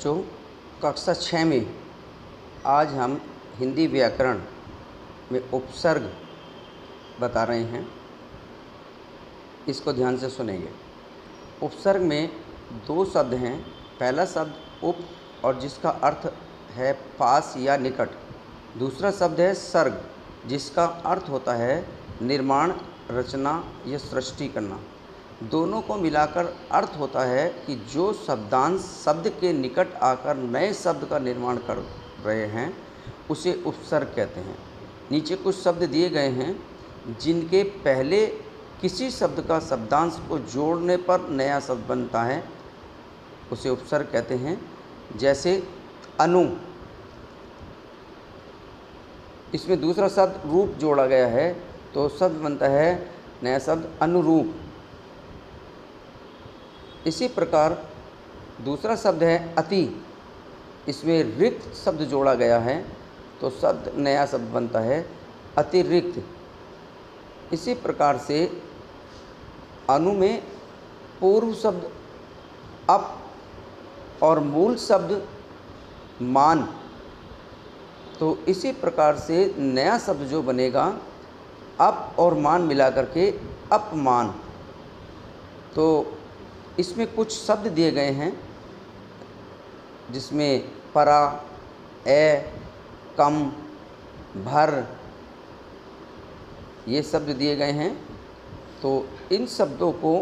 बच्चों, कक्षा 6 में आज हम हिंदी व्याकरण में उपसर्ग बता रहे हैं। इसको ध्यान से सुनेंगे। उपसर्ग में दो शब्द हैं। पहला शब्द उप और जिसका अर्थ है पास या निकट। दूसरा शब्द है सर्ग जिसका अर्थ होता है निर्माण, रचना या सृष्टि करना। दोनों को मिलाकर अर्थ होता है कि जो शब्दांश शब्द के निकट आकर नए शब्द का निर्माण कर रहे हैं उसे उपसर्ग कहते हैं। नीचे कुछ शब्द दिए गए हैं जिनके पहले किसी शब्द का शब्दांश को जोड़ने पर नया शब्द बनता है, उसे उपसर्ग कहते हैं। जैसे अनु, इसमें दूसरा शब्द रूप जोड़ा गया है तो शब्द बनता है नया शब्द अनुरूप। इसी प्रकार दूसरा शब्द है अति, इसमें रिक्त शब्द जोड़ा गया है तो शब्द नया शब्द बनता है अतिरिक्त। इसी प्रकार से अनु में पूर्व शब्द अप और मूल शब्द मान, तो इसी प्रकार से नया शब्द जो बनेगा अप और मान मिला करके अपमान। तो इसमें कुछ शब्द दिए गए हैं जिसमें परा, ए, कम, भर ये शब्द दिए गए हैं। तो इन शब्दों को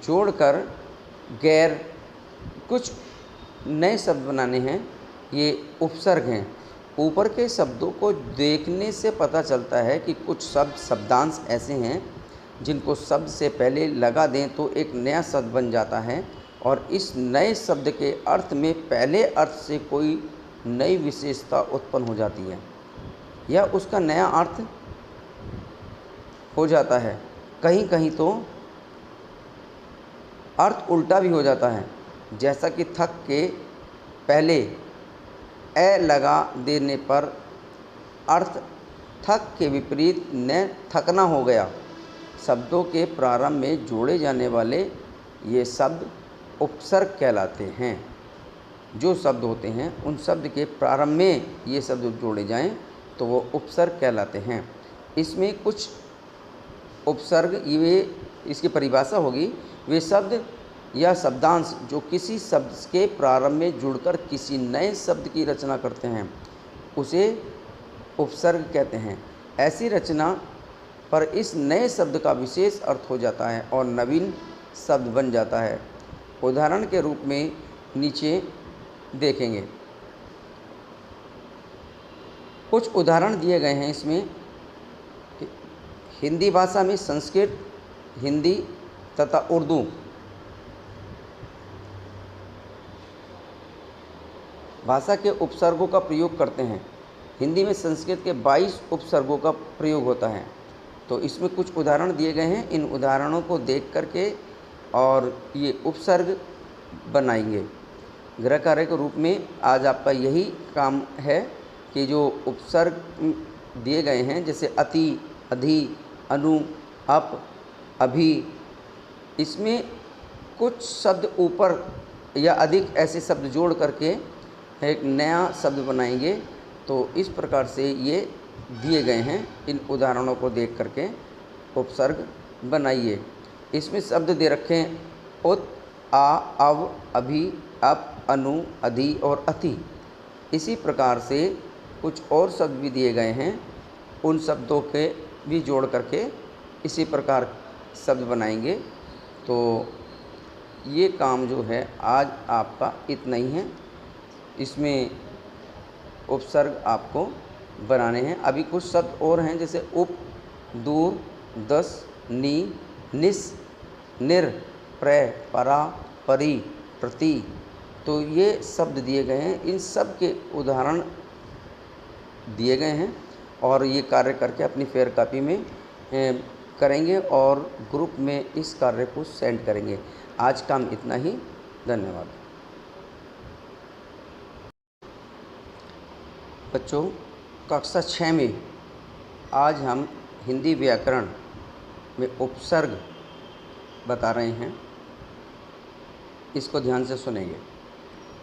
जोड़कर गैर कुछ नए शब्द बनाने हैं, ये उपसर्ग हैं। ऊपर के शब्दों को देखने से पता चलता है कि कुछ शब्दांश ऐसे हैं जिनको शब्द से पहले लगा दें तो एक नया शब्द बन जाता है और इस नए शब्द के अर्थ में पहले अर्थ से कोई नई विशेषता उत्पन्न हो जाती है या उसका नया अर्थ हो जाता है। कहीं कहीं तो अर्थ उल्टा भी हो जाता है, जैसा कि थक के पहले ए लगा देने पर अर्थ थक के विपरीत न थकना हो गया। शब्दों के प्रारंभ में जोड़े जाने वाले ये शब्द उपसर्ग कहलाते हैं। जो शब्द होते हैं उन शब्द के प्रारंभ में ये शब्द जोड़े जाएं तो वो उपसर्ग कहलाते हैं। इसमें कुछ उपसर्ग, ये इसकी परिभाषा होगी, वे शब्द या शब्दांश जो किसी शब्द के प्रारंभ में जुड़कर किसी नए शब्द की रचना करते हैं उसे उपसर्ग कहते हैं। ऐसी रचना पर इस नए शब्द का विशेष अर्थ हो जाता है और नवीन शब्द बन जाता है। उदाहरण के रूप में नीचे देखेंगे। कुछ उदाहरण दिए गए हैं इसमें। हिंदी भाषा में संस्कृत, हिंदी तथा उर्दू भाषा के उपसर्गों का प्रयोग करते हैं। हिंदी में संस्कृत के 22 उपसर्गों का प्रयोग होता है। तो इसमें कुछ उदाहरण दिए गए हैं, इन उदाहरणों को देख करके और ये उपसर्ग बनाएंगे। गृह कार्य के रूप में आज आपका यही काम है कि जो उपसर्ग दिए गए हैं जैसे अति, अधि, अनु, अप, अभि, इसमें कुछ शब्द ऊपर या अधिक ऐसे शब्द जोड़ करके एक नया शब्द बनाएंगे। तो इस प्रकार से ये दिए गए हैं। इन उदाहरणों को देख करके उपसर्ग बनाइए। इसमें शब्द दे रखे हैं उत, आ, अव, अभि, अप, अनु, अधि और अति। इसी प्रकार से कुछ और शब्द भी दिए गए हैं, उन शब्दों के भी जोड़ करके इसी प्रकार शब्द बनाएंगे। तो ये काम जो है आज आपका इतना ही है। इसमें उपसर्ग आपको बनाने हैं। अभी कुछ शब्द और हैं जैसे उप, दूर, दस, नी, निस, निर, प्र, परा, परि, प्रति। तो ये शब्द दिए गए हैं, इन सब के उदाहरण दिए गए हैं और ये कार्य करके अपनी फेयर कॉपी में करेंगे और ग्रुप में इस कार्य को सेंड करेंगे। आज काम इतना ही। धन्यवाद बच्चों, कक्षा 6 में आज हम हिंदी व्याकरण में उपसर्ग बता रहे हैं। इसको ध्यान से सुनेंगे।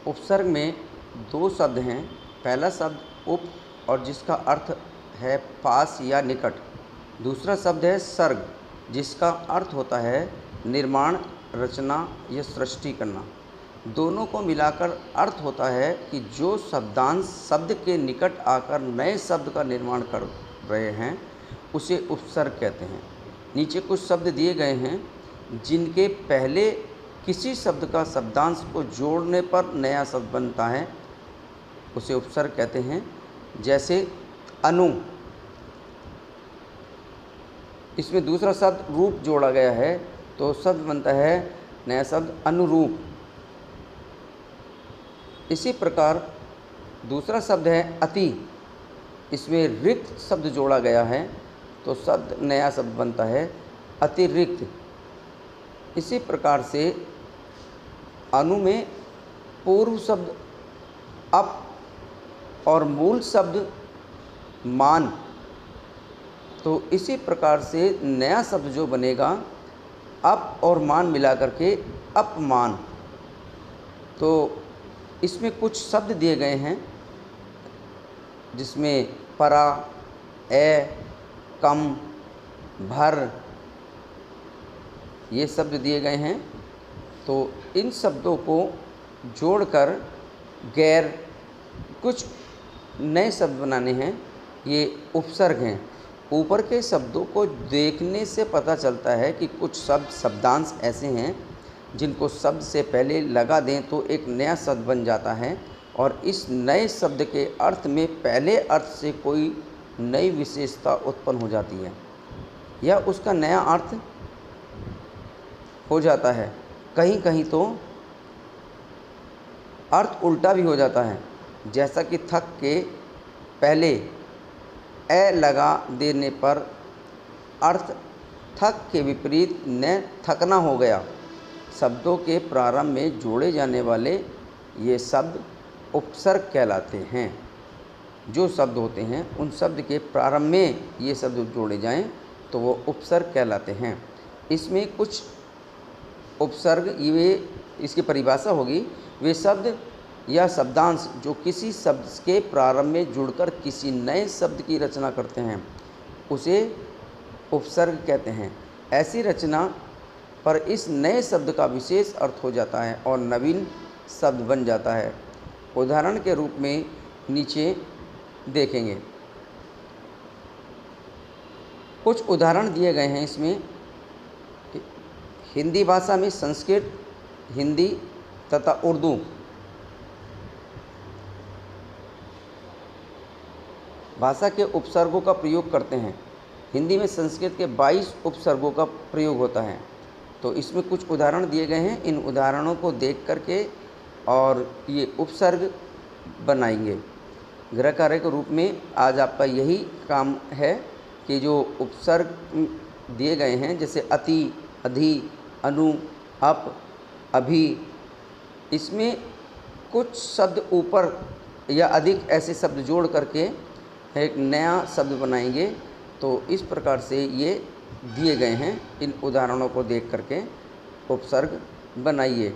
उपसर्ग में दो शब्द हैं। पहला शब्द उप और जिसका अर्थ है पास या निकट। दूसरा शब्द है सर्ग जिसका अर्थ होता है निर्माण, रचना या सृष्टि करना। दोनों को मिलाकर अर्थ होता है कि जो शब्दांश शब्द के निकट आकर नए शब्द का निर्माण कर रहे हैं उसे उपसर्ग कहते हैं। नीचे कुछ शब्द दिए गए हैं जिनके पहले किसी शब्द का शब्दांश को जोड़ने पर नया शब्द बनता है, उसे उपसर्ग कहते हैं। जैसे अनु, इसमें दूसरा शब्द रूप जोड़ा गया है तो शब्द बनता है नया शब्द अनुरूप। इसी प्रकार दूसरा शब्द है अति, इसमें रिक्त शब्द जोड़ा गया है तो शब्द नया शब्द बनता है अतिरिक्त। इसी प्रकार से अनु में पूर्व शब्द अप और मूल शब्द मान, तो इसी प्रकार से नया शब्द जो बनेगा अप और मान मिला करके अपमान। तो इसमें कुछ शब्द दिए गए हैं जिसमें परा, ए, कम, भर ये शब्द दिए गए हैं। तो इन शब्दों को जोड़कर गैर कुछ नए शब्द बनाने हैं, ये उपसर्ग हैं। ऊपर के शब्दों को देखने से पता चलता है कि कुछ शब्द शब्दांश ऐसे हैं जिनको शब्द से पहले लगा दें तो एक नया शब्द बन जाता है और इस नए शब्द के अर्थ में पहले अर्थ से कोई नई विशेषता उत्पन्न हो जाती है या उसका नया अर्थ हो जाता है। कहीं कहीं तो अर्थ उल्टा भी हो जाता है, जैसा कि थक के पहले ए लगा देने पर अर्थ थक के विपरीत न थकना हो गया। शब्दों के प्रारंभ में जोड़े जाने वाले ये शब्द उपसर्ग कहलाते हैं। जो शब्द होते हैं उन शब्द के प्रारंभ में ये शब्द जोड़े जाएं तो वो उपसर्ग कहलाते हैं। इसमें कुछ उपसर्ग ये इसकी परिभाषा होगी, वे शब्द या शब्दांश जो किसी शब्द के प्रारंभ में जुड़कर किसी नए शब्द की रचना करते हैं उसे उपसर्ग कहते हैं। ऐसी रचना पर इस नए शब्द का विशेष अर्थ हो जाता है और नवीन शब्द बन जाता है। उदाहरण के रूप में नीचे देखेंगे, कुछ उदाहरण दिए गए हैं इसमें। हिंदी भाषा में संस्कृत, हिंदी तथा उर्दू भाषा के उपसर्गों का प्रयोग करते हैं। हिंदी में संस्कृत के 22 उपसर्गों का प्रयोग होता है। तो इसमें कुछ उदाहरण दिए गए हैं, इन उदाहरणों को देख करके और ये उपसर्ग बनाएंगे। गृह कार्य के रूप में आज आपका यही काम है कि जो उपसर्ग दिए गए हैं जैसे अति, अधि, अनु, अप, अभि, इसमें कुछ शब्द ऊपर या अधिक ऐसे शब्द जोड़ करके एक नया शब्द बनाएंगे। तो इस प्रकार से ये दिए गए हैं, इन उदाहरणों को देख करके उपसर्ग बनाइए।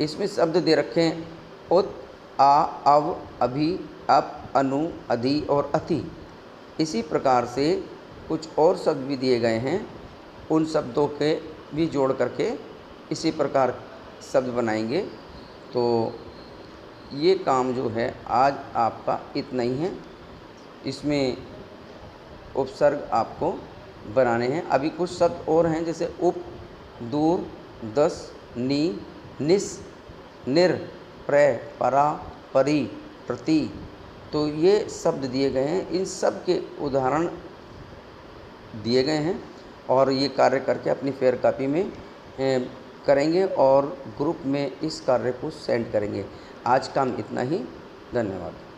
इसमें शब्द दे रखे हैं उत, आ, अव, अभि, अप, अनु, अधि और अति। इसी प्रकार से कुछ और शब्द भी दिए गए हैं, उन शब्दों के भी जोड़ करके इसी प्रकार शब्द बनाएंगे। तो ये काम जो है आज आपका इतना ही है। इसमें उपसर्ग आपको बनाने हैं। अभी कुछ शब्द और हैं जैसे उप, दूर, दस, नी, निस, निर, प्र, परा, परि, प्रति। तो ये शब्द दिए गए हैं, इन सब के उदाहरण दिए गए हैं और ये कार्य करके अपनी फेयर कॉपी में करेंगे और ग्रुप में इस कार्य को सेंड करेंगे। आज काम इतना ही। धन्यवाद।